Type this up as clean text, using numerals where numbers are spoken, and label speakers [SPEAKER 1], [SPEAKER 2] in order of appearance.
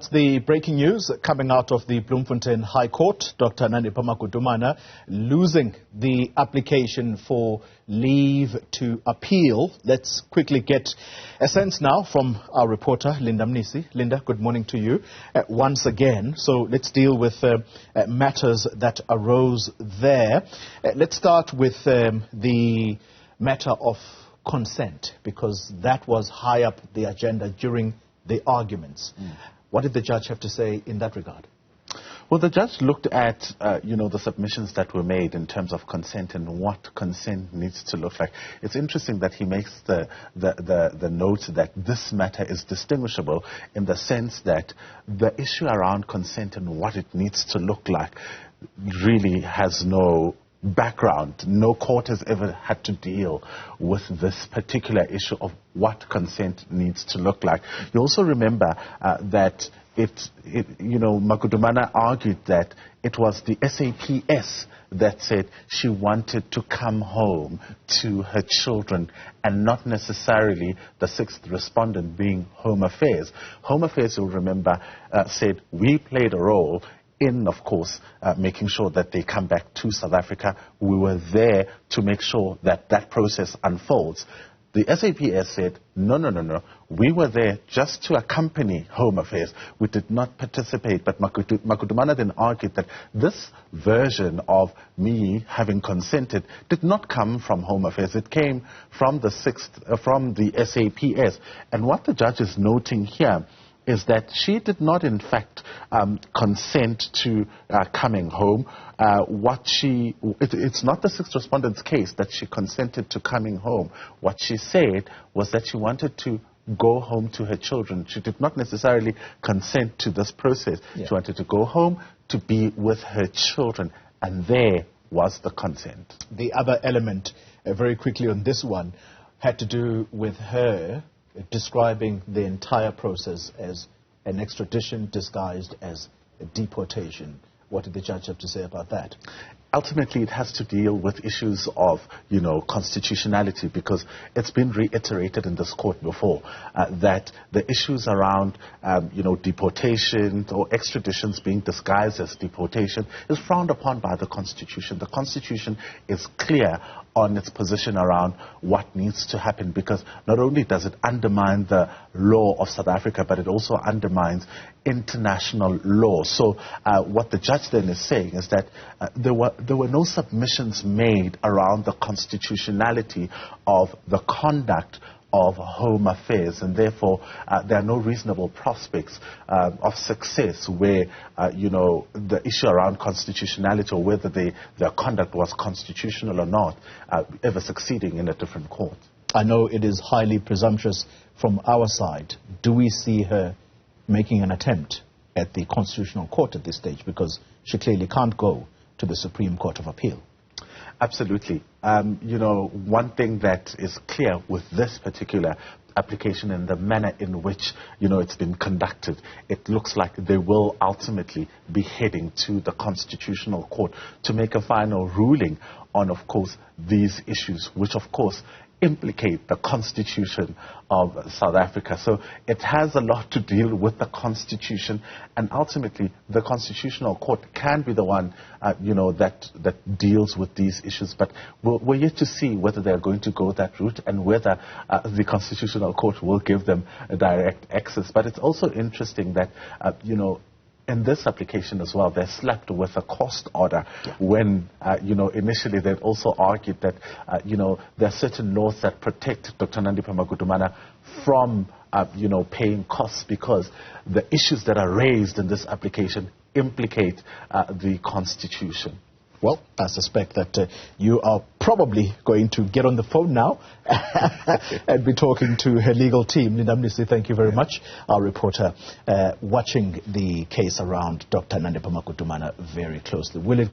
[SPEAKER 1] That's the breaking news coming out of the Bloemfontein High Court. Dr Nandipha Magudumana losing the application for leave to appeal. Let's quickly get a sense now from our reporter, Linda Mnisi. Linda, good morning to you once again. So let's deal with matters that arose there. Let's start with the matter of consent, because that was high up the agenda during the arguments. What did the judge have to say in that regard?
[SPEAKER 2] Well, the judge looked at, the submissions that were made in terms of consent and what consent needs to look like. It's interesting that he makes the note that this matter is distinguishable in the sense that the issue around consent and what it needs to look like really has no background. No court has ever had to deal with this particular issue of what consent needs to look like. You also remember that Magudumana argued that it was the SAPS that said she wanted to come home to her children and not necessarily the sixth respondent being Home Affairs. Home Affairs, you'll remember, said we played a role in, of course, making sure that they come back to South Africa. We were there to make sure that that process unfolds. The SAPS said, no. We were there just to accompany Home Affairs. We did not participate. But Magudumana then argued that this version of me having consented did not come from Home Affairs. It came from the SAPS. And what the judge is noting here is that she did not, in fact, consent to coming home. It's not the sixth respondent's case that she consented to coming home. What she said was that she wanted to go home to her children. She did not necessarily consent to this process. Yeah. She wanted to go home to be with her children, and there was the consent.
[SPEAKER 1] The other element, very quickly on this one, had to do with her describing the entire process as an extradition disguised as a deportation. What did the judge have to say about that?
[SPEAKER 2] Ultimately, it has to deal with issues of, constitutionality, because it's been reiterated in this court before that the issues around, deportation or extraditions being disguised as deportation is frowned upon by the Constitution. The Constitution is clear on its position around what needs to happen, because not only does it undermine the law of South Africa, but it also undermines international law. So what the judge then is saying is that there were no submissions made around the constitutionality of the conduct of Home Affairs, and therefore there are no reasonable prospects of success where, the issue around constitutionality or whether their conduct was constitutional or not, ever succeeding in a different court.
[SPEAKER 1] I know it is highly presumptuous from our side. Do we see her making an attempt at the Constitutional Court at this stage, because she clearly can't go to the Supreme Court of Appeal?
[SPEAKER 2] Absolutely. One thing that is clear with this particular application and the manner in which, it's been conducted, it looks like they will ultimately be heading to the Constitutional Court to make a final ruling on, of course, these issues, which, of course, implicate the Constitution of South Africa. So it has a lot to deal with the Constitution, and ultimately the Constitutional Court can be the one, that deals with these issues. But we're yet to see whether they're going to go that route and whether the Constitutional Court will give them a direct access. But it's also interesting that, in this application as well, they're slapped with a cost order. Yeah. When, initially they'd also argued that, there are certain laws that protect Dr. Nandipha Magudumana from, paying costs, because the issues that are raised in this application implicate the Constitution.
[SPEAKER 1] Well, I suspect that you are probably going to get on the phone now and be talking to her legal team. Linda Mnisi, thank you very much. Our reporter watching the case around Dr. Nandipha Magudumana very closely. Will it